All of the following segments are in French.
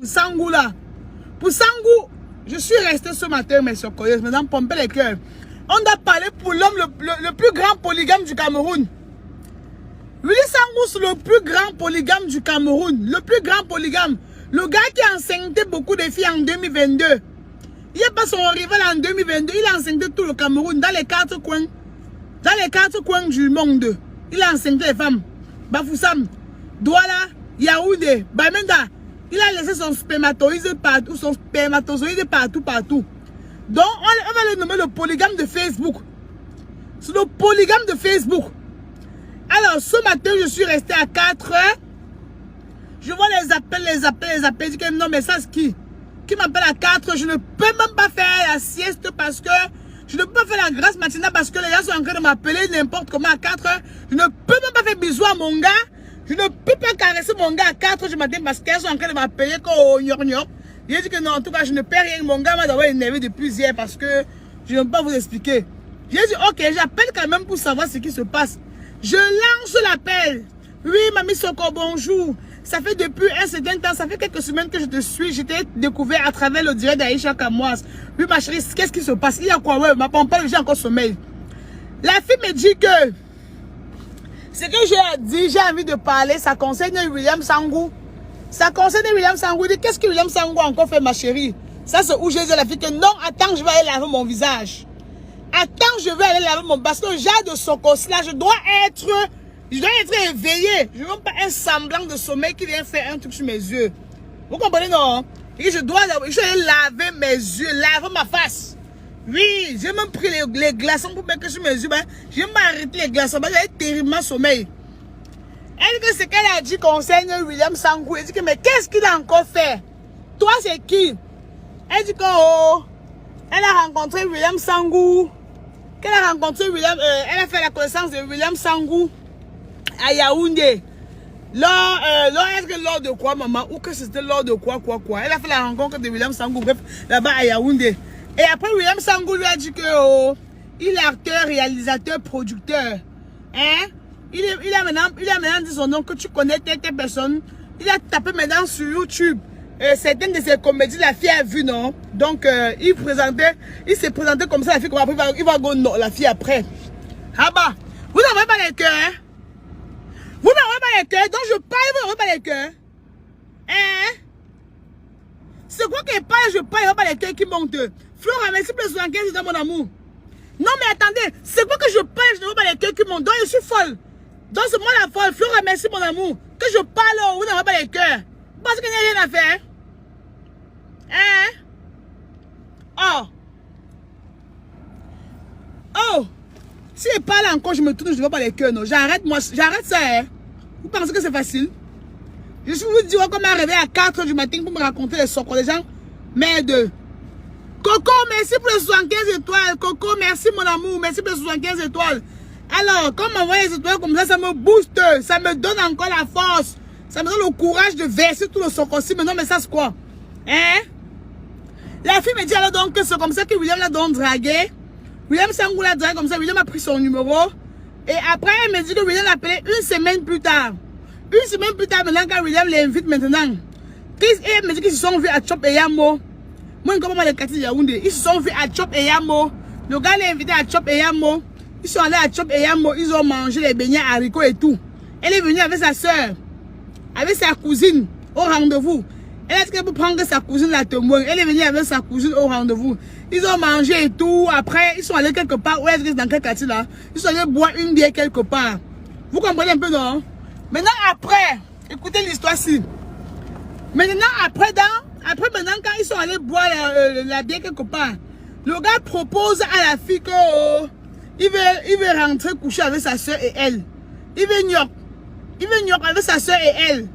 Sangou là. Pour Sangou, je suis resté ce matin, mes soeurs collègues, maintenant pomper les cœurs. On a parlé pour l'homme le plus grand polygame du Cameroun. Willy Sangou, c'est le plus grand polygame du Cameroun. Le plus grand polygame. Le gars qui a enceinté beaucoup de filles en 2022. Il n'est pas son rival en 2022. Il a enceinté tout le Cameroun dans les 4 coins. Dans les 4 coins du monde. Il a enceinté les femmes. Bafoussam, Douala, Yaoundé, Bamenda. Il a laissé son spermatozoïde partout. Son spermatozoïde partout. Donc, on va le nommer le polygame de Facebook. C'est le polygame de Facebook. Alors, ce matin, je suis resté à 4 heures. Je vois les appels. Je dis que non, mais ça, c'est qui m'appelle à 4 heures. Je ne peux même pas faire la sieste parce que je ne peux pas faire la grâce matinale parce que les gens sont en train de m'appeler n'importe comment à 4 heures. Je ne peux même pas faire bisous à mon gars. Je ne peux pas caresser mon gars à 4 heures du matin parce qu'ils sont en train de m'appeler comme gnon. J'ai dit que non, en tout cas, je ne perds rien. Mon gars m'a d'abord énervé depuis hier parce que je ne peux pas vous expliquer. J'ai dit, ok, j'appelle quand même pour savoir ce qui se passe. Je lance l'appel. Oui, Mamie Soko, bonjour. Ça fait depuis un certain temps, ça fait quelques semaines que je te suis. Je t'ai découvert à travers le direct d'Aïcha Kamoise. Oui, ma chérie, qu'est-ce qui se passe? Il y a quoi? Ouais, ma parle, j'ai encore sommeil. La fille me dit que ce que j'ai dit, j'ai envie de parler, ça concerne William Sangou. Ça concerne William Sangou. Qu'est-ce que William Sangou a encore fait, ma chérie? Ça, c'est où j'ai dit à la fille que non, attends, je vais aller laver mon visage. Attends, je vais aller laver mon... Parce que j'ai de Sokos là, je dois être éveillé. Je ne veux pas un semblant de sommeil qui vient faire un truc sur mes yeux. Vous comprenez, non? Et je dois aller laver mes yeux, laver ma face. Oui, j'ai même pris les glaçons pour mettre sur mes yeux. Je vais m'arrêter les glaçons. J'ai terriblement sommeil. Elle dit que ce qu'elle a dit concerne William Sangou. Elle dit que mais qu'est-ce qu'il a encore fait? Toi, c'est qui? Elle dit que elle a rencontré William Sangou. Qu'elle a rencontré William, elle a fait la connaissance de William Sangou à Yaoundé. Lors de quoi, maman? Ou que c'était lors de quoi? Elle a fait la rencontre de William Sangou, bref, là-bas à Yaoundé. Et après, William Sangou lui a dit que il est acteur, réalisateur, producteur. Hein? Il a maintenant dit son nom, que tu connais telle personne. Il a tapé maintenant sur YouTube. Certaines de ses comédies, la fille a vu, non? Donc, il s'est présenté comme ça, la fille, comme après, il va go, non, la fille après. Ah bah, vous n'avez pas les cœurs, hein? Vous n'avez pas les cœurs, donc je parle, vous n'avez pas les cœurs. Hein? C'est quoi que je parle, il n'y a pas les cœurs qui montent. Flora, merci pour le 75 dans mon amour. Non, mais attendez, c'est quoi que je parle, je n'ai pas les cœurs qui montent. Donc, je suis folle. Donc, c'est moi la folle. Flora, merci mon amour. Que je parle, vous n'avez pas les cœurs. Parce qu'il n'y a rien à faire. Hein? Oh. Oh. Si je parle encore, je me tourne, je ne vois pas les cœurs, non. J'arrête ça, hein. Vous pensez que c'est facile? Je suis vous dire qu'on m'a réveillé à 4 h du matin pour me raconter les socos. Les gens, merde. Coco, merci pour les 75 étoiles. Coco, merci mon amour. Merci pour les 75 étoiles. Alors, quand on m'envoie les étoiles comme ça me booste. Ça me donne encore la force. Ça me donne le courage de verser tout le socosi. Mais non, mais ça c'est quoi? Hein? La fille me dit alors donc que c'est comme ça que William l'a donc dragué. William Sangou l'a dragué comme ça. William a pris son numéro. Et après, elle me dit que William l'a appelé une semaine plus tard. Une semaine plus tard, maintenant, quand William l'invite maintenant. Elle me dit qu'ils se sont vus à Chop et Yamo. Moi, je ne sais pas les Yaoundé. Ils se sont vus à Chop et Yamo. Le gars l'a invité à Chop et Yamo. Ils sont allés à Chop et Yamo. Ils ont mangé les beignets haricots et tout. Elle est venue avec sa soeur. Avec sa cousine au rendez-vous. Elle a dit qu'elle peut prendre sa cousine la témoin. Elle est venue avec sa cousine au rendez-vous. Ils ont mangé et tout. Après, ils sont allés quelque part. Où est-ce que dans quel quartier là? Ils sont allés boire une bière quelque part. Vous comprenez un peu, non? Maintenant, après, écoutez l'histoire-ci. Maintenant, maintenant, quand ils sont allés boire la bière quelque part, le gars propose à la fille que il veut rentrer coucher avec sa soeur et elle. Il veut York avec sa soeur et elle.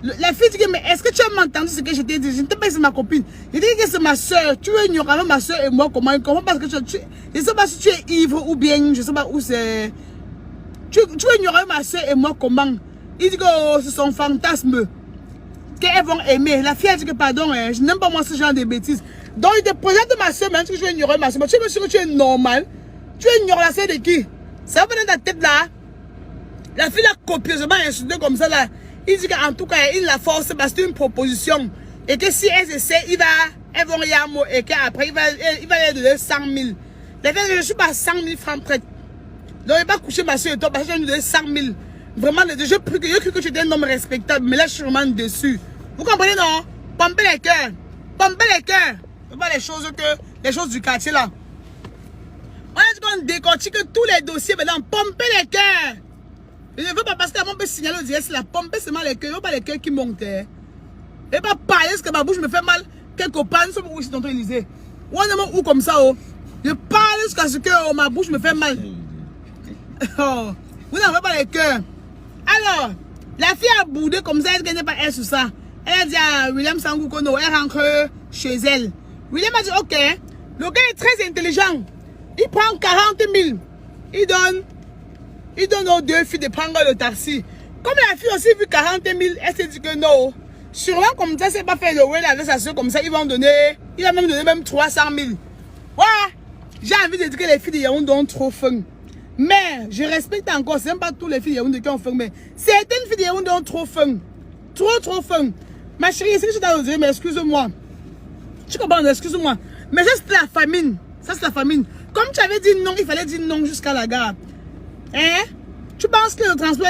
La fille dit que, mais est-ce que tu as entendu ce que je t'ai dit? Je ne t'ai pas dit c'est ma copine. Je t'ai dit que c'est ma soeur. Tu veux York avec ma soeur et moi, comment parce que je ne sais pas si tu es ivre ou bien, je ne sais pas où c'est. Tu veux York avec ma soeur et moi, comment? Il dit que c'est son fantasme. Qu'elles vont aimer. La fille a dit que pardon, je n'aime pas moi ce genre de bêtises. Donc il te présente ma soeur, même si tu veux ignorer ma soeur. Tu es sûr que tu es normal. Tu veux ignorer la soeur de qui? Ça va dans ta tête là. La fille a copieusement insulté comme ça là. Il dit qu'en tout cas, il la force parce que c'est une proposition. Et que si elles essaient, elles vont rien mot et qu'après, il va leur donner 100 000. La vérité, je ne suis pas 100 000 francs prête. Donc, il va coucher ma soeur et toi parce que je vais lui donner 100 000. Vraiment, je cru que tu étais un homme respectable, mais là, je suis vraiment dessus. Vous comprenez, non? Pompez les cœurs. Pompez les cœurs. Ce pas les choses du quartier, là. On a dit qu'on décortique tous les dossiers, maintenant, pompez les cœurs. Je ne veux pas parce qu'on peut signaler au direct, c'est la pomper seulement les cœurs, pas les cœurs qui montent. Et pas parler parce que ma bouche me fait mal. Quelque part, nous sommes où ici, tonton Élysée. Ou on est où comme ça, oh. Je parle jusqu'à ce que ma bouche me fait mal. Oh. Vous n'avez pas les cœurs. Alors, la fille a boudé comme ça, elle ne gagne pas elle sur ça. Elle a dit à William Sangou que non, elle rentre chez elle. William a dit, ok, le gars est très intelligent. Il prend 40 000. Il donne aux deux filles de prendre le taxi. Comme la fille aussi vu 40 000, elle s'est dit que non. Sûrement comme ça, c'est pas fait le well avec sa soeur comme ça, il va même donner 300 000. Ouais, j'ai envie de dire que les filles de Yaoundé ont trop faim. Mais je respecte encore, c'est même pas tous les filles de Yaoundé qui ont faim, mais certaines filles de Yaoundé ont trop faim. Trop faim. Ma chérie, c'est que je suis dans le dire, mais excuse-moi. Tu comprends, excuse-moi. Mais ça, c'est la famine. Ça, c'est la famine. Comme tu avais dit non, il fallait dire non jusqu'à la gare. Hein? Tu penses que le transport,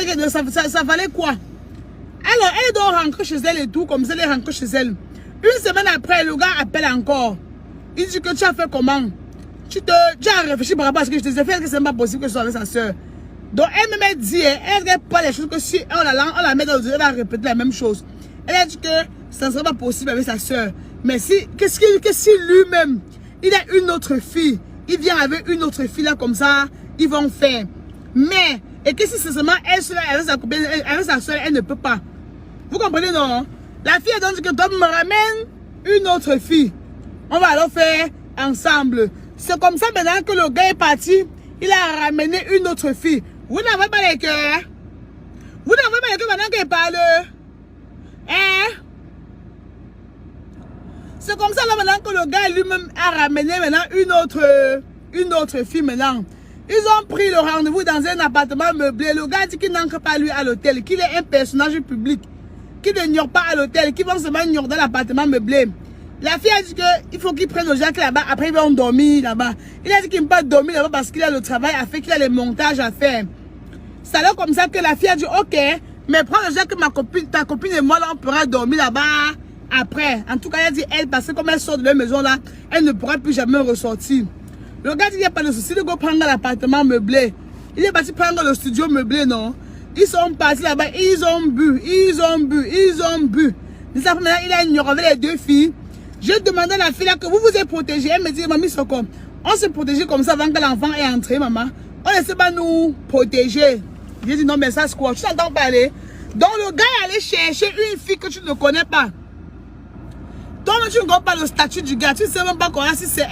ça valait quoi? Alors, elle doit rentrer chez elle et tout, comme ça, elle rentre chez elle. Une semaine après, le gars appelle encore. Il dit que tu as fait comment? Tu as réfléchi par rapport à ce que je te disais, que c'est pas possible que je sois avec sa soeur. Donc, elle me dit, elle ne regarde pas les choses que si on la met dans le elle va répéter la même chose. Elle a dit que ça ne serait pas possible avec sa soeur. Mais si, qu'est-ce que si lui-même, il a une autre fille, il vient avec une autre fille là comme ça, ils vont faire. Mais, et que si c'est seulement elle seule avec sa copine, avec sa soeur, elle ne peut pas. Vous comprenez, non? La fille a dit que toi me ramène une autre fille. On va alors faire ensemble. C'est comme ça maintenant que le gars est parti. Il a ramené une autre fille. Vous n'avez pas les cœurs. Vous n'avez pas les cœurs maintenant qu'il parle. Hein? C'est comme ça là maintenant que le gars lui-même a ramené maintenant une autre fille maintenant. Ils ont pris le rendez-vous dans un appartement meublé. Le gars dit qu'il n'entre pas lui à l'hôtel, qu'il est un personnage public, qu'il n'ignore pas à l'hôtel, qu'il va seulement ignorer dans l'appartement meublé. La fille a dit qu'il faut qu'il prenne le Jacques là-bas, après ils vont dormir là-bas. Il a dit qu'il ne peut pas dormir là-bas parce qu'il a le travail à faire, qu'il a les montages à faire. C'est alors comme ça que la fille a dit ok, mais prends le Jacques, ta copine et moi là, on pourra dormir là-bas après. En tout cas, elle a dit elle, parce que comme elle sort de leur maison là, elle ne pourra plus jamais ressortir. Le gars dit qu'il n'y a pas de souci, il va prendre l'appartement meublé. Il est parti prendre le studio meublé, non? Ils sont partis là-bas, ils ont bu. Mais ça, maintenant, il a ignoré les deux filles. Je demandais à la fille là que vous vous êtes protégée. Elle me dit, mamie Soko, on s'est protégé comme ça avant que l'enfant est entré, maman. On ne sait pas nous protéger. J'ai dit non, mais ça c'est quoi? Tu t'entends parler? Donc le gars est allé chercher une fille que tu ne connais pas. Toi, tu ne connais pas le statut du gars. Tu ne sais même pas si c'est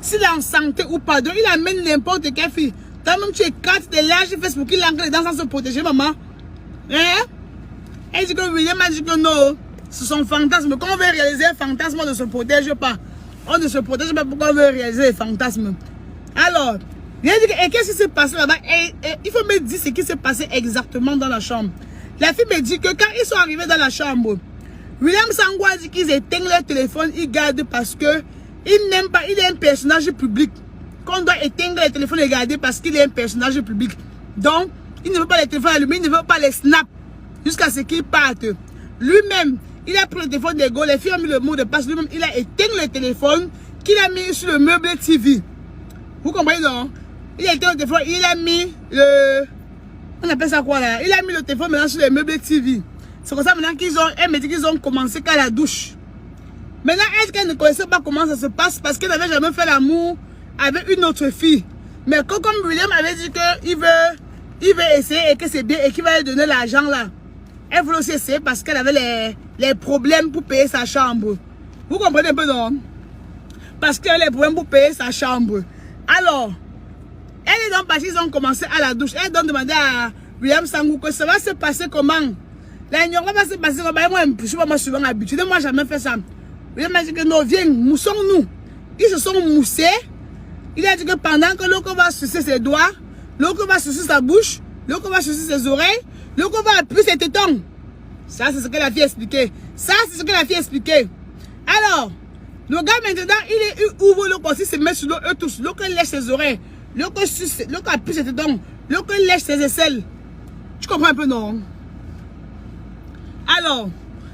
s'il est en santé ou pas. Donc il amène n'importe quelle fille. Toi-même, tu écartes des larges Facebook, il entre dedans sans se protéger, maman. Hein? Elle dit que William a dit que non. C'est son fantasme. Quand on veut réaliser un fantasme, on ne se protège pas. On ne se protège pas pourquoi on veut réaliser un fantasme. Alors, et qu'est-ce qui s'est passé là-bas? Il faut me dire ce qui s'est passé exactement dans la chambre. La fille me dit que quand ils sont arrivés dans la chambre, William Sangou a dit qu'ils éteignent leur téléphone, ils gardent parce que il n'aime pas, il est un personnage public. Qu'on doit éteindre les téléphones et garder parce qu'il est un personnage public. Donc, il ne veut pas les téléphones allumés, il ne veut pas les snaps jusqu'à ce qu'ils partent. Lui-même, il a pris le téléphone des gars, les filles ont mis le mot de passe, lui-même, il a éteint le téléphone qu'il a mis sur le meuble TV. Vous comprenez, non? Il a éteint le téléphone, il a mis le... On appelle ça quoi là? Il a mis le téléphone maintenant sur le meuble TV. C'est comme ça maintenant elle me dit qu'ils ont commencé qu'à la douche. Maintenant, est-ce qu'elle ne connaissait pas comment ça se passe parce qu'elle n'avait jamais fait l'amour avec une autre fille. Mais comme William avait dit qu'il veut essayer et que c'est bien et qu'il va lui donner l'argent là. Elle voulait aussi essayer parce qu'elle avait les problèmes pour payer sa chambre. Vous comprenez un peu, non? Parce qu'elle a les problèmes pour payer sa chambre. Alors, elle est donc partie, ils ont commencé à la douche. Elle donc demandé à William Sangou que ça va se passer comment? La union va se passer comment? Moi, je ne suis pas souvent habituée. Moi, jamais fait ça. William m'a dit que non, viens, moussons-nous. Ils se sont moussés. Il a dit que pendant que l'autre va sucer ses doigts, l'autre va sucer sa bouche, l'autre va sucer ses oreilles, l'autre va appuyer ses tétons. Ça, c'est ce que la fille a expliqué. Ça, c'est ce que la fille a expliqué. Alors, le gars maintenant, il ouvre le corps, il se met sur l'eau, eux tous. L'eau lèche ses oreilles. L'eau appuie ses dents. L'eau lèche ses aisselles. Tu comprends un peu, non? Alors,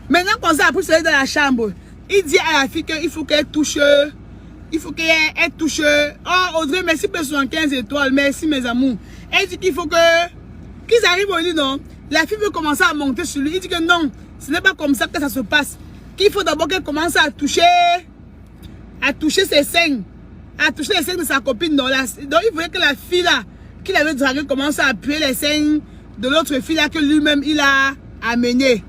maintenant qu'on s'est appris dans la chambre, il dit à la fille qu'il faut qu'elle touche. Il faut qu'elle touche. Oh, Audrey, merci pour 75 étoiles. Merci, mes amours. Elle dit qu'il faut qu'ils arrivent au lit, non? La fille veut commencer à monter sur lui. Il dit que non, ce n'est pas comme ça que ça se passe. Qu'il faut d'abord qu'elle commence à toucher ses seins. À toucher les seins de sa copine. Donc, il voulait que la fille là, qu'il avait dragué, commence à appuyer les seins de l'autre fille là que lui-même il a amené.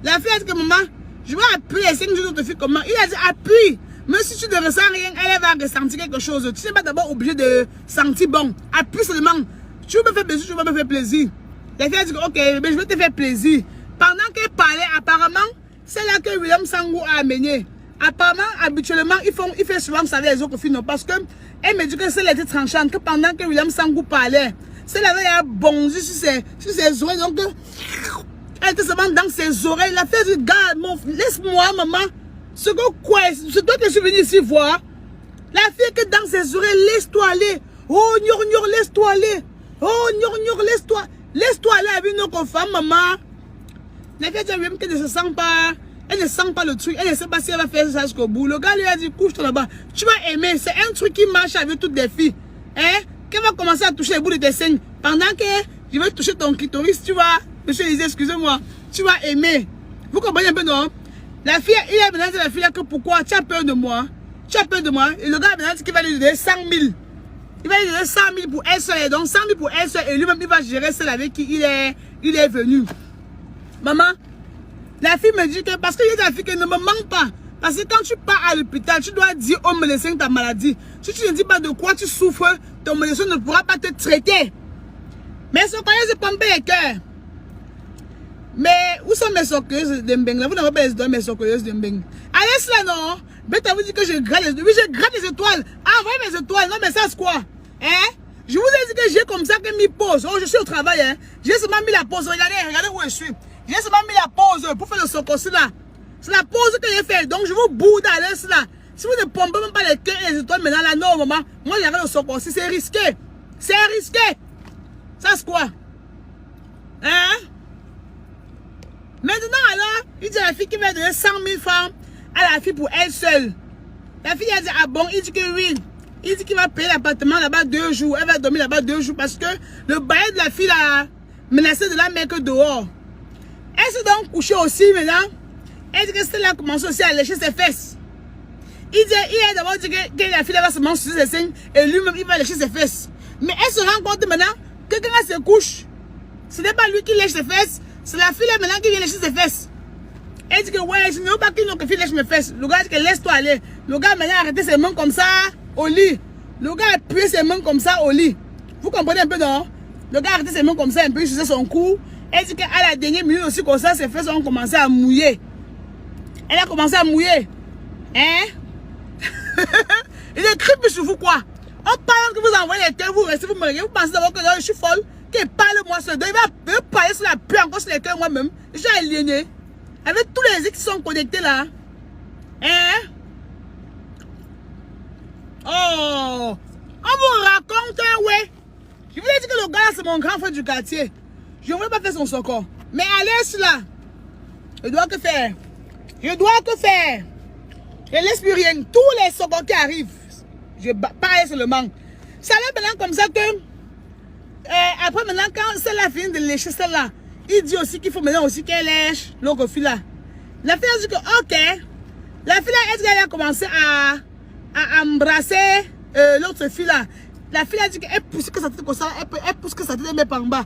La fille a dit que maman, je vais appuyer les seins de l'autre fille. Comment? Il a dit appuie. Même si tu ne ressens rien, elle va ressentir quelque chose. Tu n'es pas d'abord obligé de sentir bon. Appuie seulement. Tu veux me faire plaisir, tu veux me faire plaisir. La fille a dit que ok, mais je vais te faire plaisir. Pendant qu'elle parlait, apparemment, c'est là que William Sangou a amené. Apparemment, habituellement, il fait souvent ça avec les autres filles, non, parce que elle me dit que c'est était tranchante, que pendant que William Sangou parlait, c'est là qu'elle a bondi sur ses oreilles, donc elle était seulement dans ses oreilles. La fille a dit, garde, laisse-moi, maman, c'est toi que je suis venue ici voir. La fille que dans ses oreilles, laisse-toi aller. Oh, gnon, laisse-toi aller. Oh, gnon, laisse-toi aller avec nos femmes, maman. La fille a dit même qu'elle ne se sent pas. Elle ne sent pas le truc. Elle ne sait pas si elle va faire ça jusqu'au bout. Le gars lui a dit, couche-toi là-bas. Tu vas aimer. C'est un truc qui marche avec toutes les filles. Hein? Qu'elle va commencer à toucher le bout de tes seins. Pendant que je vais toucher ton clitoris, tu vas. Monsieur Lisée, excusez-moi. Tu vas aimer. Vous comprenez un peu, non? La fille, il a demandé à la fille là que pourquoi? Tu as peur de moi. Tu as peur de moi. Et le gars a demandé qu'il va lui donner 100 000. Il va lui donner 100 000 pour elle seule. Donc 100 000 pour elle seule. Et lui-même, il va gérer celle avec qui il est venu. Maman, la fille me dit que, parce qu'il y a des filles qui ne me manquent pas. Parce que quand tu pars à l'hôpital, tu dois dire au médecin ta maladie. Si tu ne dis pas de quoi tu souffres, ton médecin ne pourra pas te traiter. Mais ce qu'on a, pomper les cœurs. Mais où sont mes soqueuses de Mbeng? Vous n'avez pas les mes soqueuses de Mbeng. Allez, cela non. Bête à vous dire que je gratte les étoiles. Oui, je gratte les étoiles. Ah, envoyez mes étoiles. Non, mais ça, c'est quoi? Hein? Je vous ai dit que j'ai comme ça que mis pause. Oh, je suis au travail, hein. J'ai seulement mis la pause. Regardez où je suis. J'ai seulement mis la pause pour faire le socorro là. C'est la pause que j'ai fait. Donc, je vous boude à l'aise là. Si vous ne pompez même pas les cœurs et les étoiles maintenant, là, non, maman. Moi, j'arrête le socorro. C'est risqué. C'est risqué. Ça, c'est quoi? Hein? Maintenant, alors, il dit à la fille qu'il va donner 100 000 francs à la fille pour elle seule. La fille a dit, ah bon, il dit que oui. Il dit qu'il va payer l'appartement là-bas 2 jours. Elle va dormir là-bas 2 jours parce que le bail de la fille a menacé de la mettre dehors. Elle s'est donc couchée aussi maintenant. Elle dit que celle-là a commencé aussi à lécher ses fesses. Il a d'abord dit que la fille va se manger sur ses seins et lui-même il va lécher ses fesses. Mais elle se rend compte maintenant que quand elle se couche, ce n'est pas lui qui lèche ses fesses, c'est la fille là maintenant qui vient lécher ses fesses. Elle dit que ouais, je ne veux pas que la fille lèche mes fesses. Le gars dit que laisse-toi aller. Le gars maintenant a arrêté ses mains comme ça au lit. Le gars a appuyé ses mains comme ça au lit. Vous comprenez un peu, non? Le gars a arrêté ses mains comme ça, un peu, il faisait son cou. Elle dit qu'à la dernière minute aussi, comme ça, ses fesses ont commencé à mouiller. Elle a commencé à mouiller. Hein? Il est creepy sur vous, quoi? En parlant que vous envoyez les cœurs, vous restez, vous me regardez, vous pensez d'abord que je suis folle, qu'il parle-moi sur le dos. Il va parler sur la pluie encore sur les cœurs moi-même. Je suis aliéné. Avec tous les qui sont connectés là. Hein? Oh! On vous raconte, ouais. Je vous ai dit que le gars là, c'est mon grand frère du quartier. Je ne voulais pas faire son secours. Mais allez là. Je dois que faire. Je dois que faire. Je ne laisse plus rien. Tous les secours qui arrivent, je parle seulement. Ça va maintenant comme ça que après maintenant quand celle-là finit de lécher celle-là, il dit aussi qu'il faut maintenant aussi qu'elle lèche l'autre fille là. La fille a dit que ok. La fille là, elle a commencé à embrasser l'autre fille là. La fille a dit qu'elle pousse que ça tête comme ça, elle pousse que ça tête met par en bas.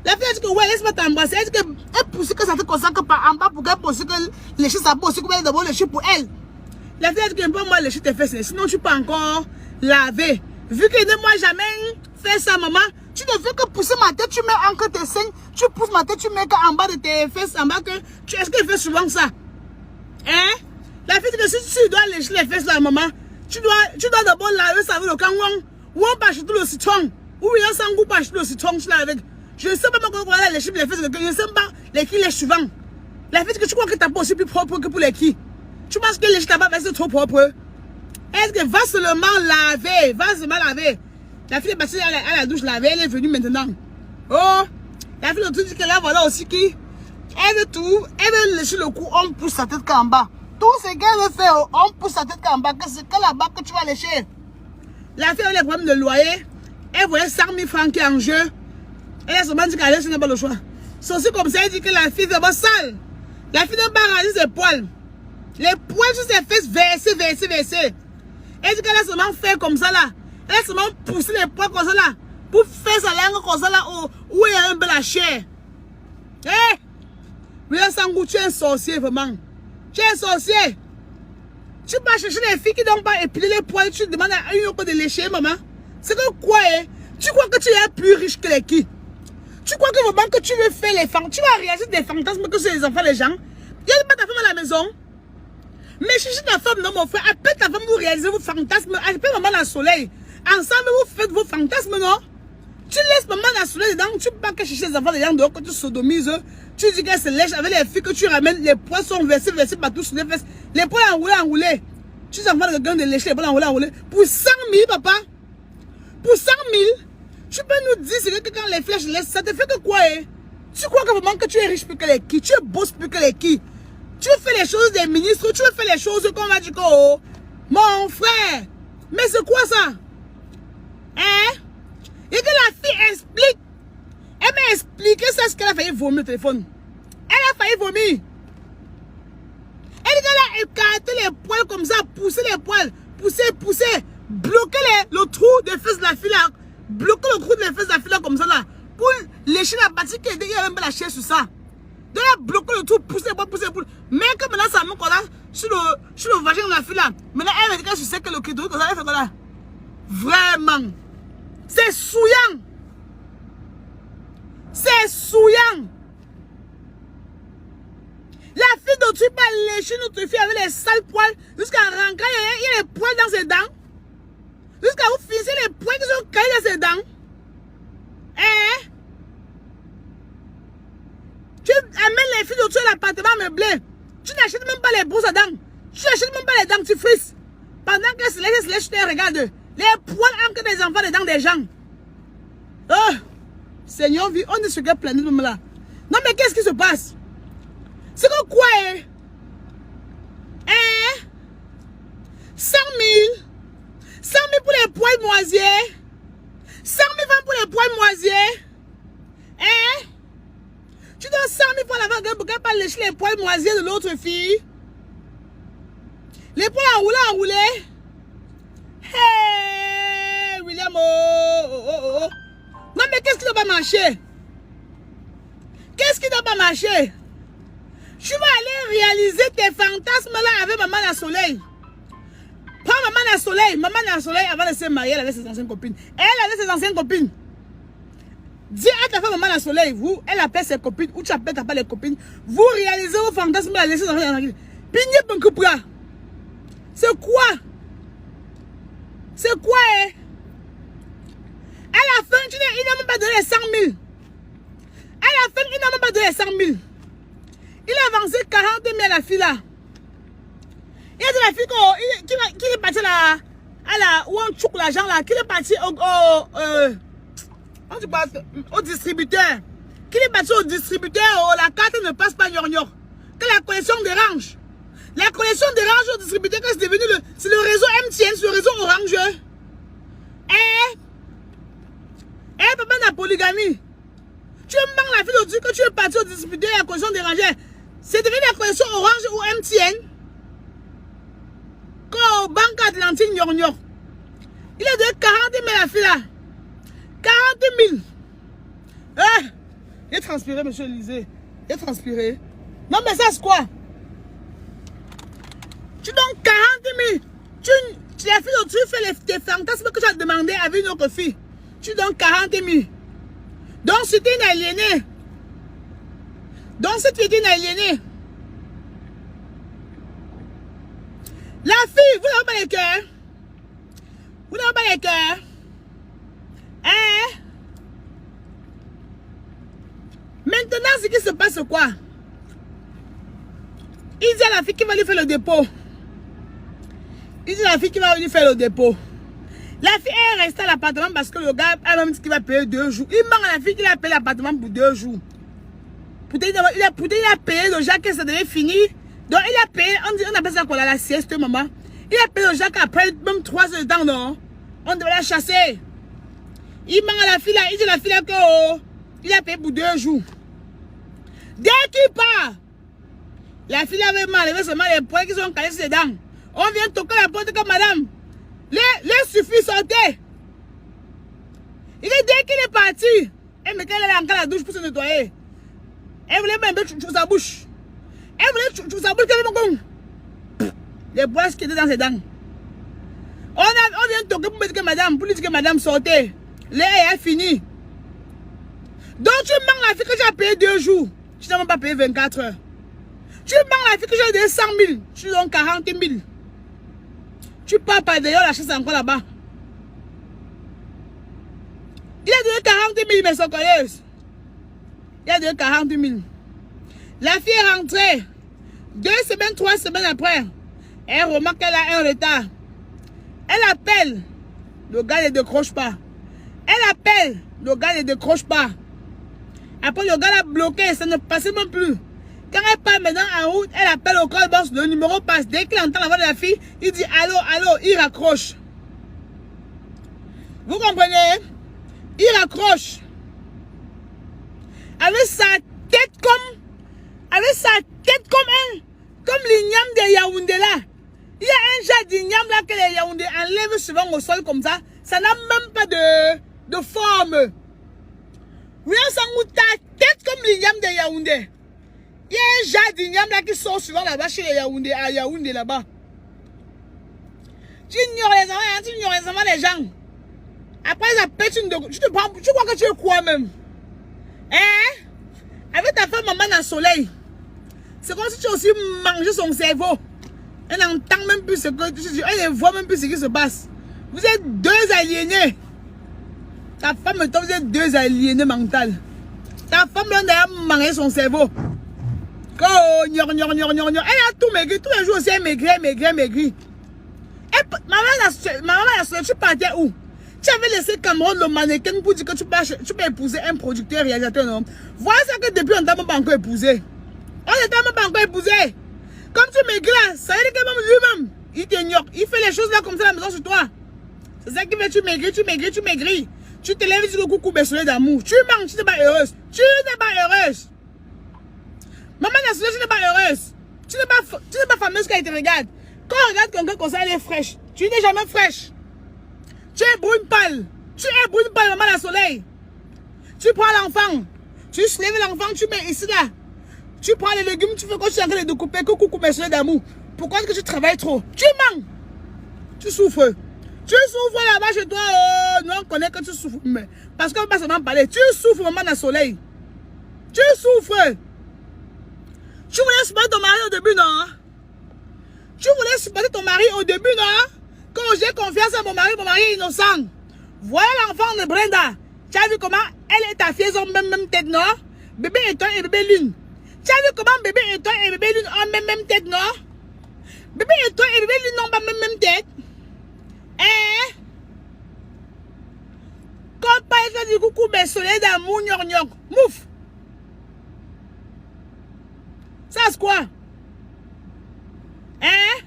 La fille a dit que ouais, laisse-moi t'embrasser. Elle dit qu'elle pousse que ça tête comme ça que par en bas pour qu'elle pousse que lécher sa peau aussi, que elle d'abord lécher pour elle. La fille a dit que pas moi lécher tes fesses, sinon tu peux encore laver. Vu que ne moi jamais fait ça, maman, tu ne fais que pousser ma tête, tu mets encore tes seins, tu pousses ma tête, tu mets en bas de tes fesses, en bas que est-ce qu'elle fait souvent ça? Hein? La fille dit que si tu dois lécher les fesses là, maman, tu dois d'abord laver ça avec le kangon, ou on passe tout le citron, ou il y a un goût passe tout le citron, tu avec. Je ne sais pas comment on va lécher les fesses, je ne sais pas les qui lèchent souvent. La fille dit que tu crois que ta peau est plus propre que pour les qui? Tu penses que les chutes là-bas, c'est trop propre? Est-ce que va seulement laver? Va seulement laver. La fille est partie à la douche laver, elle est venue maintenant. Oh! La fille de tout dit que là, voilà aussi qui. Elle veut tout. Elle veut lécher le cou, on pousse sa tête qu'en bas. Tout ce qu'elle veut faire, on pousse sa tête qu'en bas. C'est que là-bas que tu vas lécher. La fille a les problèmes de loyer. Elle voyait 100 000 francs qui est en jeu. Elle a seulement dit qu'elle n'a pas le choix. C'est aussi comme ça, elle dit que la fille est pas sale. La fille n'a pas rasé ses poils. Les poils sur ses fesses versés. Elle dit qu'elle a seulement fait comme ça là. Elle a seulement poussé les poils comme ça là. Pour faire sa langue comme ça là. Où il y a un peu la chair. Eh! William Sangou, tu es un sorcier vraiment. Tu es un sorcier. Tu vas chercher les filles qui n'ont pas épilé les poils. Tu demandes à une autre de lécher, maman. C'est que quoi, hein? Tu crois que tu es plus riche que les qui? Tu crois que vraiment que tu veux faire les fantasmes? Tu vas réaliser des fantasmes que c'est les enfants, les gens. Il n'y a pas ta femme à la maison. Mais cherchez ta femme, non, mon frère. Appelle ta femme, vous réalisez vos fantasmes. Appelle maman dans le soleil. Ensemble, vous faites vos fantasmes, non? Tu laisses maman dans le soleil dedans. Tu ne peux pas que chercher les enfants, les gens dehors, que tu sodomises. Tu dis qu'elle se lèche avec les filles que tu ramènes. Les poils sont versés partout sur les fesses. Les poils enroulés. Tu es en train de lécher les poils enroulés. Pour 100 000, papa. Pour 100 000. Tu peux nous dire que quand les flèches laissent, ça te fait que quoi, hein? Tu crois que vraiment que tu es riche plus que les qui? Tu es boss plus que les qui? Tu fais les choses des ministres, tu fais les choses qu'on va dire que, oh, mon frère. Mais c'est quoi ça? Hein? Et que la fille explique. Elle m'a expliqué ça, ce qu'elle a failli vomir au téléphone. Elle a failli vomir. Elle dit qu'elle a écarté les poils comme ça, poussé les poils, poussé, bloqué le trou des fesses de la fille là. Bloquer le trou de les fesses de la fille là comme ça là. Pour lécher la partie qui est même pas la chair sur ça. De là, bloquer le trou, pousser les poils. Mais que maintenant ça me colle sur le vagin de la fille là. Maintenant elle me dit que je sais que le clitoris comme ça, elle fait là. Vraiment. C'est souillant. C'est souillant. La fille dont tu vas lécher notre fille avec les sales poils jusqu'à rentrer, il y a les poils dans ses dents. Jusqu'à vous finissez les poils qui sont caillés dans ses dents. Hein? Tu amènes les filles autour de l'appartement meublé. Tu n'achètes même pas les brosses à dents. Tu n'achètes même pas les dentifrices. Pendant que se lèche, tu les regardes. Les poils entrent des enfants dedans des gens. Oh! Seigneur, on est sur quelle planète même là? Non mais qu'est-ce qui se passe? C'est que quoi, hein? Hein? 100 000? 100 000 pour les poils moisiers? 100 000 francs pour les poils moisiers? Hein? Tu donnes 100 000 pour la vague pour qu'elle pas lécher les poils moisiers de l'autre fille? Les poils enroulés? Hey, William, oh. Non mais qu'est-ce qui doit pas marcher? Qu'est-ce qui doit pas marcher? Tu vas aller réaliser tes fantasmes là avec maman dans le soleil. Prends maman dans le soleil. Maman dans le soleil avant de se marier, elle avait ses anciennes copines. Elle avait ses anciennes copines. Dis à ta femme maman dans le soleil, vous, elle appelle ses copines, ou tu appelles ta pas les copines. Vous réalisez vos fantasmes là, laissez dans la vie. Pigné Pankupra. C'est quoi? C'est quoi, hein? À la fin, il n'a même pas donné les 100 000. À la fin, il n'a même pas donné les 100 000. Il a avancé 40 000 à la fille là. Il a dit à la fille qu'il est parti là, à la, où on choque l'argent là, qu'il est parti au distributeur. Qu'il est parti au distributeur, la carte ne passe pas gnor. Que la connexion dérange. La connexion dérange au distributeur, que c'est devenu c'est le réseau MTN, c'est le réseau Orange. Papa n'a polygamie. Tu me manques la fille de Dieu que tu es parti au distributeur et la connexion dérangée. C'est devenu la connexion Orange ou MTN. Quand Banque Atlantique gnor. Il a donné 40 000 à la fille là. 40 000. Il est transpiré, monsieur Lisée. Il est transpiré. Non, mais ça, c'est quoi? Tu donnes 40 000. La fille dont tu fais tes fantasmes que tu as demandé avec une autre fille. Tu donnes 40 000. Donc, c'était une aliénée. Donc, c'était une aliénée. La fille, vous n'avez pas les cœurs. Vous n'avez pas les cœurs. Hein? Maintenant, ce qui se passe, c'est quoi? Il dit à la fille qui va lui faire le dépôt. Il dit la fille qui va venir faire le dépôt. La fille est restée à l'appartement parce que le gars a même dit qu'il va payer 2 jours. Il manque à la fille qu'il a payé l'appartement pour 2 jours. Pourtant, il a payé déjà que ça devait finir. Donc, il a payé, on appelle ça quoi là, la sieste, maman. Il a payé déjà qu'après même 3 heures de temps, non? On devait la chasser. Il manque à la fille là, il dit à la fille là que oh, il a payé pour 2 jours. Dès qu'il part, la fille avait mal, elle avait seulement les poings qui sont calés sur ses dents. On vient toquer la porte comme madame. Les suffit, sortez. Il est dès qu'il est parti. Elle me qu'elle est encore à la douche pour se nettoyer. Elle voulait même chouchou sa bouche. Elle voulait chouchou sa bouche. Les poils qui étaient dans ses dents. On vient toquer pour me dire que madame, pour lui dire que madame sortez. L'air est fini. Donc tu manques la fille que tu as payé 2 jours. Tu n'as même pas payé 24 heures. Tu manques la fille que j'ai donné 100 000. Tu donnes 40 000. Tu pars par d'ailleurs, la chasse encore là-bas. Il a donné 40 000, mes socorreuses. Il a donné 40 000. La fille est rentrée. 2 semaines, 3 semaines après. Elle remarque qu'elle a un retard. Elle appelle. Le gars ne décroche pas. Elle appelle. Le gars ne décroche pas. Après, le gars l'a bloqué. Ça ne passait même plus. Quand elle part maintenant en route, elle appelle au call box. Le numéro passe. Dès qu'il entend la voix de la fille, il dit allô, allô. Il raccroche. Vous comprenez? Il raccroche. Avec sa tête comme... Avec sa tête comme l'igname de Yaoundé là. Il y a un genre d'igname là que les Yaoundé enlèvent souvent au sol comme ça. Ça n'a même pas de forme. Oui, ça goûte ta tête comme l'igname de Yaoundé. Il y a un genre d'igname là qui sort souvent là-bas chez les Yaoundé, à Yaoundé là-bas. Tu ignores les enfants, hein, tu ignores les enfants des gens. Après, ça pète une de... Tu te prends... Tu crois que tu es quoi même? Hein? Avec ta femme, maman dans le soleil. C'est comme si tu as aussi mangé son cerveau. Elle n'entend même plus ce que tu dis. Elle ne voit même plus ce qui se passe. Vous êtes 2 aliénés. Ta femme et toi, vous êtes 2 aliénés mentaux. Ta femme là, d'ailleurs mangé son cerveau. Oh, elle a tout maigri. Tous les jours aussi, elle maigri. Maman, tu partais où? Tu avais laissé Cameroun le mannequin pour dire que tu peux épouser un producteur réalisateur, non? Voilà ça que depuis on t'a même pas encore épousé. On ne t'a même pas encore épousé. Comme tu maigris là, ça veut dire que même lui-même, il t'ignore. Il fait les choses là comme ça à la maison sur toi. C'est ça qui fait tu maigris. Tu te lèves et tu dis coucou, bercelet d'amour. Tu manges, tu n'es pas heureuse. Tu n'es pas heureuse. Maman nationale, tu n'es pas heureuse. Tu n'es pas fameuse quand elle te regarde. Quand on regarde quelqu'un comme ça, elle est fraîche. Tu n'es jamais fraîche. Tu es brune pâle. Maman la soleil. Tu prends l'enfant. Tu lèves l'enfant, tu mets ici là. Tu prends les légumes, tu fais quoi, tu es en train de découper. Coucou, bercelet d'amour. Pourquoi est-ce que tu travailles trop? Tu manges. Tu souffres. Tu souffres là-bas chez toi. Oh, non, on connaît que tu souffres. Mais parce qu'on ne va pas seulement parler. Tu souffres, maman la soleil. Tu souffres. Tu voulais supporter ton mari au début, non? Tu voulais supporter ton mari au début, non? Quand j'ai confiance à mon mari est innocent. Voilà l'enfant de Brenda. Tu as vu comment elle et ta fille ont même tête, non? Bébé Étoile et bébé Lune. Tu as vu comment bébé Étoile et bébé Lune ont même tête, non? Bébé Étoile et bébé Lune n'ont pas même tête. Hein? Quand pas elle dit coucou, mais soleil d'amour, gnorgnoc. Mouf! Ça c'est quoi? Hein?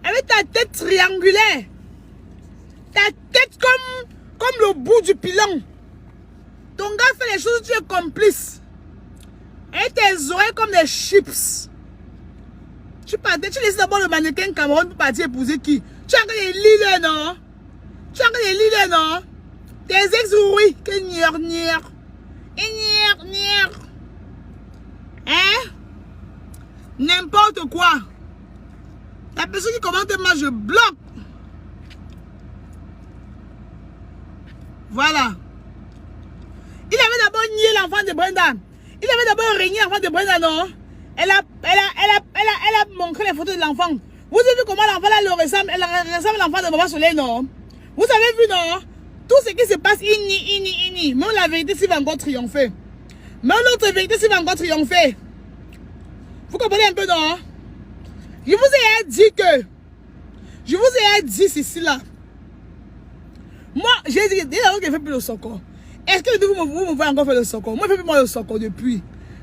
Avec ta tête triangulaire. Ta tête comme le bout du pilon. Ton gars fait les choses, tu es complice. Et tes oreilles comme des chips. Tu laisses d'abord le mannequin Cameroun pour partir épouser qui? Tu as encore des leaders, non? Non? Tes ex, oui. Que nier. Hein? N'importe quoi. La personne qui commente, moi je bloque. Voilà. Il avait d'abord nié l'enfant de Brenda. Il avait d'abord régné l'enfant de Brenda, non? Elle a montré les photos de l'enfant. Vous avez vu comment l'enfant là le ressemble? Elle ressemble à l'enfant de Maman Soleil, non? Vous avez vu, non? Tout ce qui se passe, ini. Même la vérité, s'il va encore triompher. Même l'autre vérité, s'il va encore triompher. Vous comprenez un peu, non? Je vous ai dit que, je vous ai dit ceci là. Moi, j'ai dit, il y a qui fait plus le socor. Est-ce que vous me voyez encore faire le socor? Moi, je fais plus moi le socor depuis.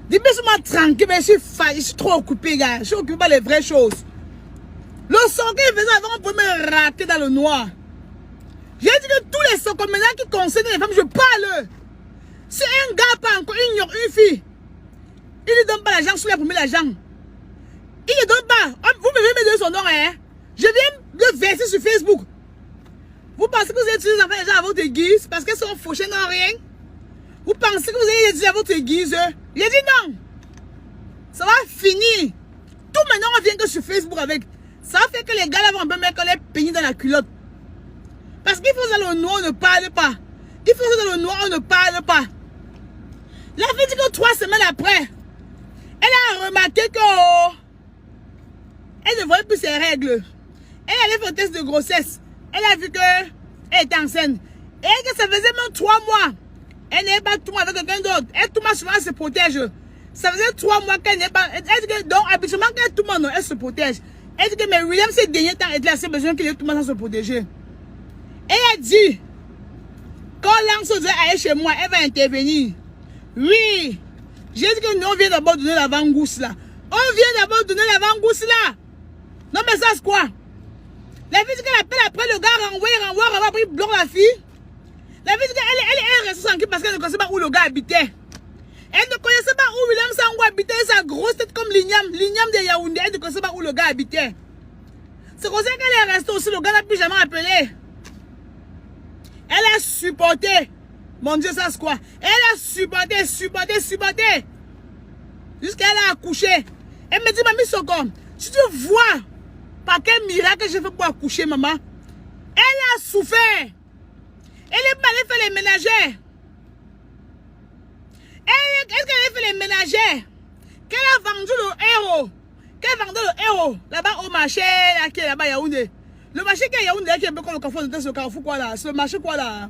Dis-moi tranquille, mais je suis trop occupé, gars. Je suis occupé par les vraies choses. Le socor, il faisait avant, on pouvait me rater dans le noir. J'ai dit que tous les socors maintenant qui concernent les femmes, je parle. Si un gars pas encore une fille, il ne donne pas l'argent sur la première l'argent. Il ne donne pas. Vous me donner son nom, hein? Je viens de verser sur Facebook. Vous pensez que vous allez utiliser les enfants déjà à votre guise parce qu'elles sont fauchées dans rien? Vous pensez que vous allez les utiliser à votre guise? J'ai dit non. Ça va finir. Tout maintenant, on vient que sur Facebook avec. Ça fait que les gars là vont un peu mettre les peignes dans la culotte. Parce qu'il faut dans le noir, on ne parle pas. Il faut dans le noir, on ne parle pas. La fille dit que 3 semaines après, elle a remarqué que elle ne voyait plus ses règles. Elle allait faire un test de grossesse. Elle a vu qu'elle était enceinte. Et que ça faisait même 3 mois. Elle n'est pas tout avec quelqu'un d'autre. Elle tout souvent elle se protège. Ça faisait 3 mois qu'elle n'est pas. Elle dit que donc habituellement quand tout le monde elle se protège. Elle dit que mais William ces derniers temps elle a besoin qu'il ait tout le monde sans se protéger. Elle a dit quand l'ange doit aller chez moi, elle va intervenir. Oui. J'ai dit que nous on vient d'abord donner l'avant-gousse là. On vient d'abord donner l'avant-gousse là. Non mais ça c'est quoi? La fille dit qu'elle appelle après le gars renvoie, après il bloque la fille. La fille dit qu'elle reste tranquille parce qu'elle ne connaissait pas où le gars habitait. Elle ne connaissait pas où William Sangou habitait, sa grosse tête comme l'igname de Yaoundé. Elle ne connaissait pas où le gars habitait. C'est comme ça qu'elle est restée aussi, le gars n'a plus jamais appelé. Elle a supporté. Mon Dieu, ça c'est quoi? Elle a supporté. Jusqu'à elle a accouché. Elle me dit, Mamie Sokon, si tu vois par quel miracle j'ai fait pour accoucher, maman. Elle a souffert. Elle est allée faire les ménagères. Est-ce qu'elle a fait les ménagères? Qu'elle a vendu le héros. Qu'elle vendait le héros. Là-bas au marché, là, qui est là-bas, Yaoundé. Le marché qui est Yaoundé, qui est un peu comme le carrefour de ce carrefour, quoi, là. C'est le marché, quoi, là.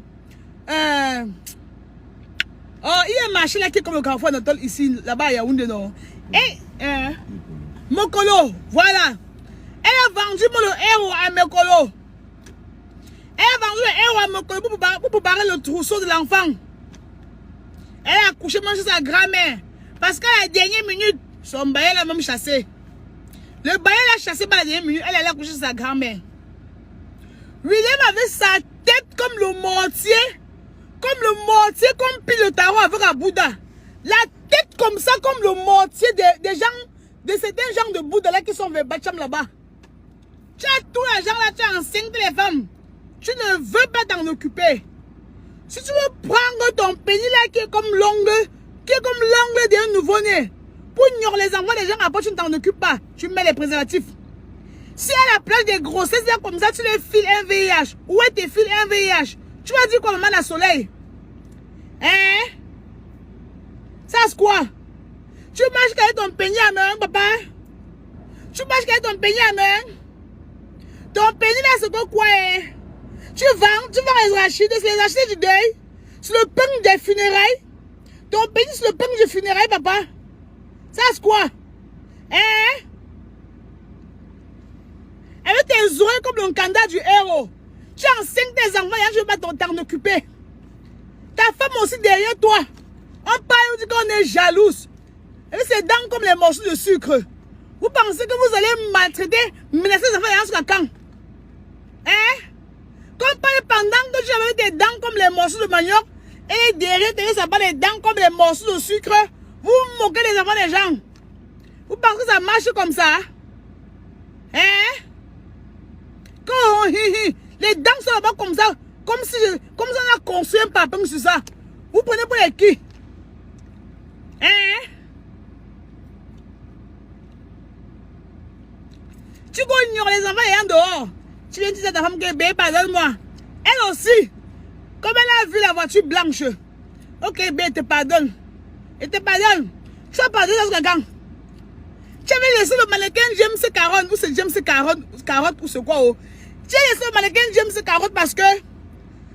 Oh, il y a un marché là qui est comme le carrefour de ici, là-bas, à Yaoundé, non. Et, Mokolo, voilà. Elle a vendu le héros à Mokolo. Elle a vendu le héros à Mokolo pour préparer le trousseau de l'enfant. Elle a accouché chez sa grand-mère. Parce qu'à la dernière minute, son bail l'a même chassé. Le bail l'a chassé par la dernière minute, elle allait accoucher chez sa grand-mère. William avait sa tête comme le mortier, comme pile le tarot avec un Bouddha. La tête comme ça, comme le mortier des gens, de certains gens de Bouddha là qui sont vers Bacham là-bas. Tu as tout l'argent là, tu as enceinte les femmes. Tu ne veux pas t'en occuper. Si tu veux prendre ton pénis là qui est comme l'ongle d'un nouveau-né, pour ignorer les enfants des gens, après tu ne t'en occupes pas. Tu mets les préservatifs. Si à la place des grossesses là comme ça, tu les files un VIH. Où est tes files un VIH? Tu vas dire quoi, maman, la soleil? Hein? Ça c'est quoi? Tu marches avec ton pénis à main, papa? Tu marches avec ton pénis à main? Ton pénis là c'est quoi? Tu vends les arachides, c'est les arachides du deuil. C'est le pain des funérailles. Ton pénis c'est le pain des funérailles, papa. Ça c'est quoi? Hein? Avec tes oreilles comme le candidat du héros. Tu enseignes tes enfants et je ne vais pas t'en occuper. Ta femme aussi derrière toi. On parle, on dit qu'on est jalouse. Et ses dents comme les morceaux de sucre. Vous pensez que vous allez maltraiter, menacer les enfants jusqu'à quand? Hein? Qu'on parle pendant que tu avais tes dents comme les morceaux de manioc et derrière, ça parle des dents comme les morceaux de sucre. Vous moquez les enfants des gens. Vous pensez que ça marche comme ça? Hein? Quand les dents sont là-bas comme ça, comme si on a construit un papin sur ça. Vous prenez pour les qui? Hein? Tu ignores les enfants et en dehors. Tu viens dire à ta femme que bébé, pardonne-moi. Elle aussi, comme elle a vu la voiture blanche. Ok, bébé, te pardonne. Et te pardonne. Tu vas pardonner dans ce quand? Tu avais laissé le mannequin James Caron, ou c'est James Caron, ou c'est quoi? Oh. Tu as laissé le mannequin James Caron parce que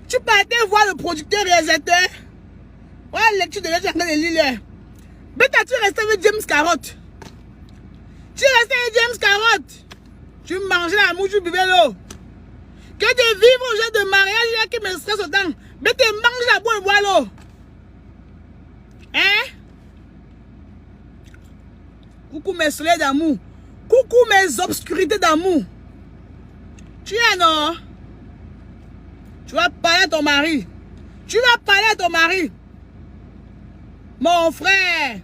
tu partais voir le producteur réalisateur. Ouais, lecture de lettres en train de lire. Mais tu resté avec James Carotte. Tu es resté avec James Carotte. Tu mangeais l'amour, tu buvais l'eau. Que de vivre au genre de mariage là qui me stresse autant. Mais tu manges la boue et bois l'eau. Hein? Coucou mes soleils d'amour. Coucou mes obscurités d'amour. Tu es non? Tu vas parler à ton mari. Tu vas parler à ton mari. Mon frère.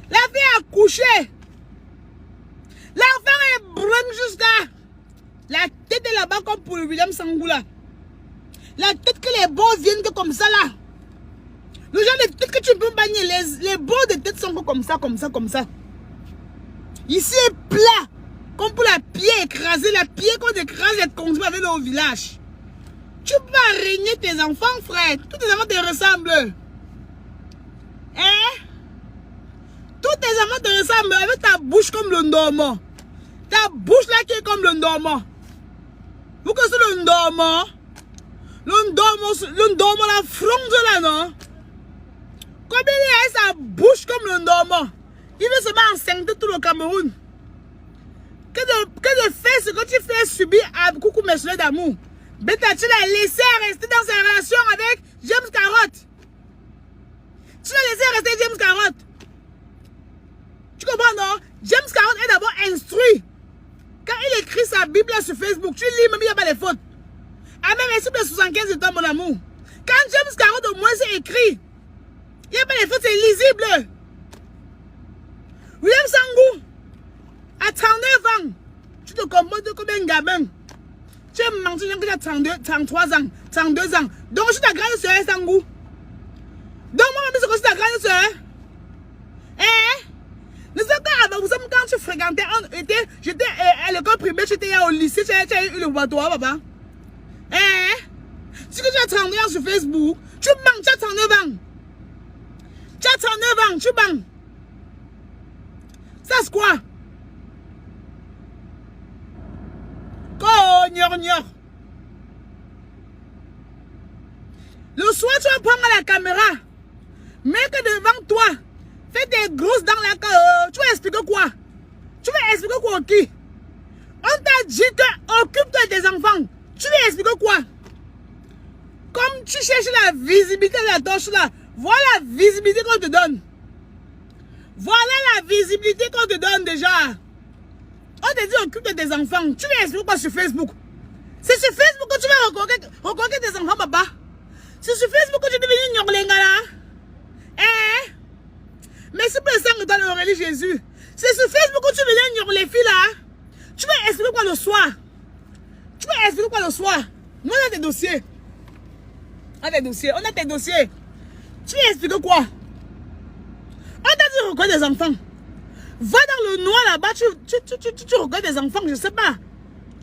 La fille a couché. L'enfant est brun jusqu'à... La tête est là-bas comme pour le William Sangou là. La tête que les beaux viennent que comme ça là. Le genre de tête que tu peux bagner. Les beaux de tête sont comme ça, comme ça, comme ça. Ici est plat. Comme pour la pierre écrasée. La pierre qu'on écrase et conduit avec au village. Tu peux pas régner tes enfants, frère. Tous tes enfants te ressemblent. Hein? Tous tes enfants te ressemblent avec ta bouche comme le normand. Ta bouche là qui est comme le normand. Vous connaissez le normand? Le normand, la fronde là, non? Comme il a sa bouche comme le normand. Il veut se mettre enceinte tout le Cameroun. Que de faire ce que tu fais subir à coucou mes soleils d'amour. Bêta, tu l'as laissé rester dans sa relation avec James Carotte. Tu l'as laissé rester James Carotte. Tu comprends, non? James Carotte est d'abord instruit. Quand il écrit sa Bible là sur Facebook, tu lis, même il n'y a pas les fautes. Ah, même les 75 de temps, mon amour. Quand James Carotte au moins c'est écrit, il n'y a pas les fautes, c'est lisible. William Sangou, à 39 ans, tu te comportes comme un gamin. Tu es menti, tu as 33 ans, 32 ans. Donc je suis ta grande soeur, Sangou. Donc moi, je suis ta grande soeur. Eh? Nous sommes quand tu fréquentais, j'étais à l'école primaire, j'étais au lycée, tu as eu le bateau, papa. Eh? Si tu as 39 ans sur Facebook, tu banques, tu as 39 ans. Tu as 39 ans, tu banques. Ça c'est quoi? Gnon. Le soir, tu vas prendre la caméra. Mets que devant toi. Fais des grosses dents là. Tu vas expliquer quoi? Tu vas expliquer quoi au qui? On t'a dit que occupe-toi des enfants. Tu vas expliquer quoi? Comme tu cherches la visibilité de la torche là. Voilà la visibilité qu'on te donne. Voilà la visibilité qu'on te donne déjà. On te dit occupe-toi des enfants. Tu vas expliquer quoi sur Facebook? C'est sur Facebook que tu vas reconnaître tes enfants, papa. C'est sur Facebook que tu deviens une Nyorlenga là. Eh? Merci pour le sang de ton Aurélie Jésus. C'est sur Facebook que tu viens Nyorler les filles là. Tu vas expliquer quoi le soir? Tu vas expliquer quoi le soir? Nous on a tes dossiers. On a tes dossiers. On a tes dossiers. Tu vas expliquer quoi? On t'a dit reconnaître des enfants. Va dans le noir là-bas, tu regardes des enfants, je sais pas.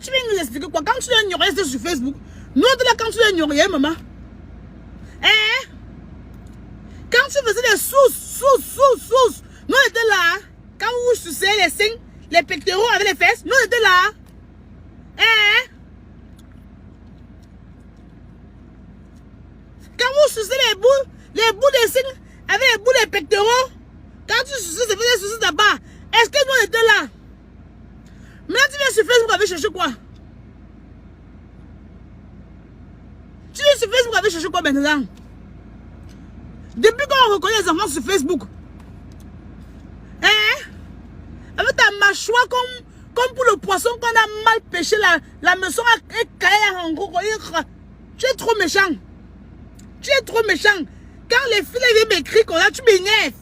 Tu viens nous expliquer quoi? Quand tu es ignoré, c'est sur Facebook. Nous, là, quand tu es ignoré, maman. Eh? Quand tu faisais des sous. Nous, on était là. Quand vous sucez les seins, les pectoraux avec les fesses, nous, on était là. Eh? Quand vous sucez les bouts des seins avec les bouts des pectoraux, quand tu suces, c'est des suces là-bas. Est-ce que nous, on était là? Maintenant, tu viens sur Facebook avec chercher quoi? Tu viens sur Facebook avec chercher quoi maintenant? Depuis qu'on reconnaît les enfants sur Facebook, hein? Avec ta mâchoire comme pour le poisson qu'on a mal pêché, la maison a écaillé en gros. Tu es trop méchant. Tu es trop méchant. Quand les filles viennent m'écrire comme ça, tu m'énerves.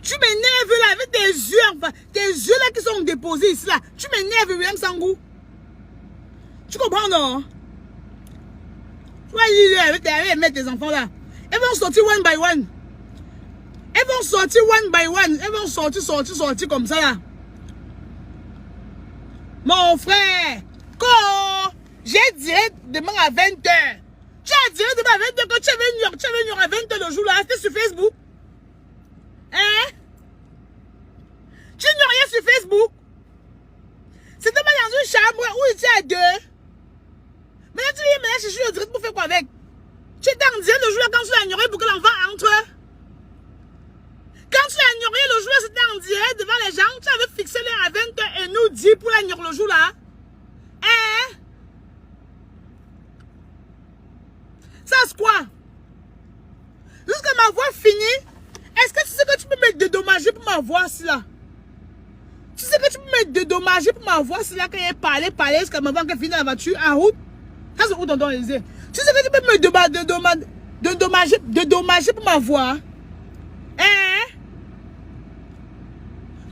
Tu m'énerves là avec tes yeux, enfin, tes yeux là qui sont déposés ici là. Tu m'énerves, William Sangou. Tu comprends, non? Tu vas y aller avec tes enfants là. Elles vont sortir one by one. Elles vont sortir one by one. Elles vont sortir comme ça là. Mon frère, quand j'ai dit demain à 20h. Tu as dit demain à 20h que tu avais une heure à 20h le jour là. C'était sur Facebook. Hein? Tu n'as rien sur Facebook. C'était pas dans une chambre où il était à deux. Maintenant tu viens chercher le direct pour faire quoi avec? Tu étais en direct le jour là quand tu l'as ignoré pour que l'enfant entre. Quand tu l'as ignoré le jour là c'était en direct devant les gens. Tu avais fixé l'heure à 20h et nous dit pour la le jour là? Hein? Ça c'est quoi? Jusqu'à ma voix finie, est-ce que tu sais que tu peux me dédommager pour ma voix si là? Tu sais que tu peux me dédommager pour ma voix si là quand il parlait jusqu'à ma voix qui finit la voiture en route? Ça c'est où tonton Elisée? Tu sais que tu peux me dédommager pour ma voix? Hein?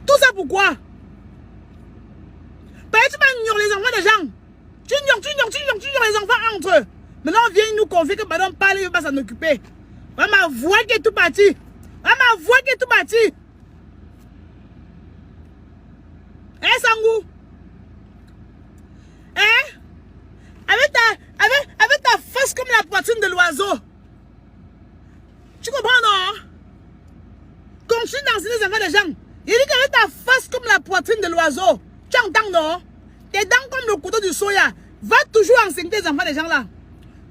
Tout ça pourquoi? Parce que tu m'as les enfants des gens. Tu ignores les enfants entre eux. Maintenant, on vient nous confier que madame parle, il ne va pas s'en occuper. Ma voix qui est tout partie. Ma voix qui est tout partie. Hein, Sangou? Hein? Avec ta face comme la poitrine de l'oiseau. Tu comprends, non? Continue d'enseigner les enfants des gens. Il dit qu'avec ta face comme la poitrine de l'oiseau. Tu entends, non? Tes dents comme le couteau du soya. Va toujours enseigner les enfants des gens là.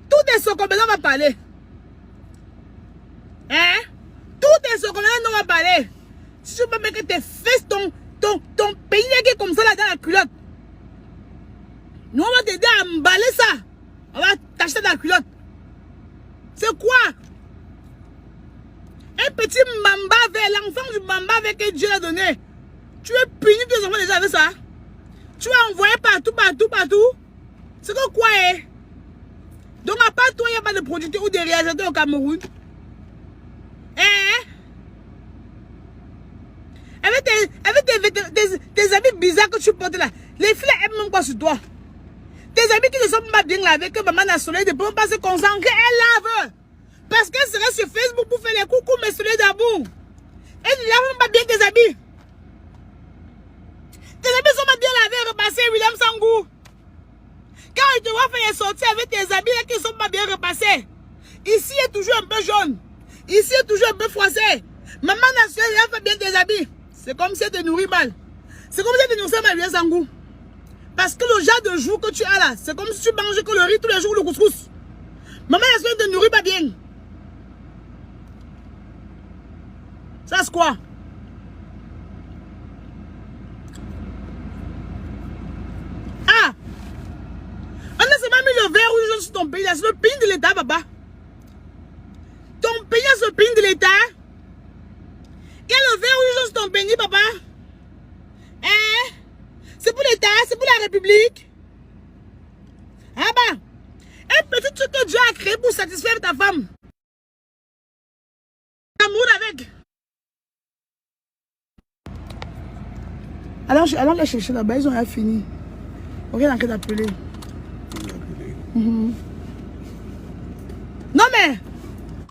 Tous tes socombésants vont parler. Hein? Tous tes socombésants vont parler. Si tu peux mettre tes fesses, ton pays qui est comme ça là dans la culotte. Nous on va t'aider à emballer ça. On va t'acheter dans la culotte. C'est quoi? Un petit mamba avec l'enfant du mamba avec que Dieu l'a donné. Tu es puni tes enfants déjà avec ça? Tu as envoyé partout. C'est que quoi, hein? Donc, à part toi, il n'y a pas de producteurs ou de réalisateurs au Cameroun. Hein? Avec tes habits bizarres que tu portes là. Les filles aiment même pas sur toi. Tes habits qui ne sont pas bien lavés, que maman a soleil, ne peuvent pas se concentrer, elle lave. Parce qu'elle serait sur Facebook pour faire les coucou, mais soleil d'amour. Elle ne lave même pas bien tes habits. Tes habits sont pas bien lavés et repassés, William Sangou. Quand il te voit faire les sorties avec tes habits là qui ne sont pas bien repassés. Ici, il est toujours un peu jaune. Ici, il est toujours un peu froissé. Maman nationale, elle fait bien tes habits. C'est comme si elle te nourrit mal. C'est comme si elle te nourrissait mal, William Sangou. Parce que le genre de jour que tu as là, c'est comme si tu mangeais que le riz tous les jours, le couscous. Maman nationale ne te nourrit pas bien. Ça, c'est quoi? Ah! On a seulement mis le verre rouge sur ton pays. C'est le pays de l'État, papa. Ton pays, c'est le pays de l'État. Quel est le verre rouge sur ton pays, papa? Hein? C'est pour l'État, c'est pour la République. Ah bah! Un petit truc que Dieu a créé pour satisfaire ta femme. Amour avec. Alors les chercher là-bas, ils ont rien fini. Ok, on a qu'à t'appeler. Non mais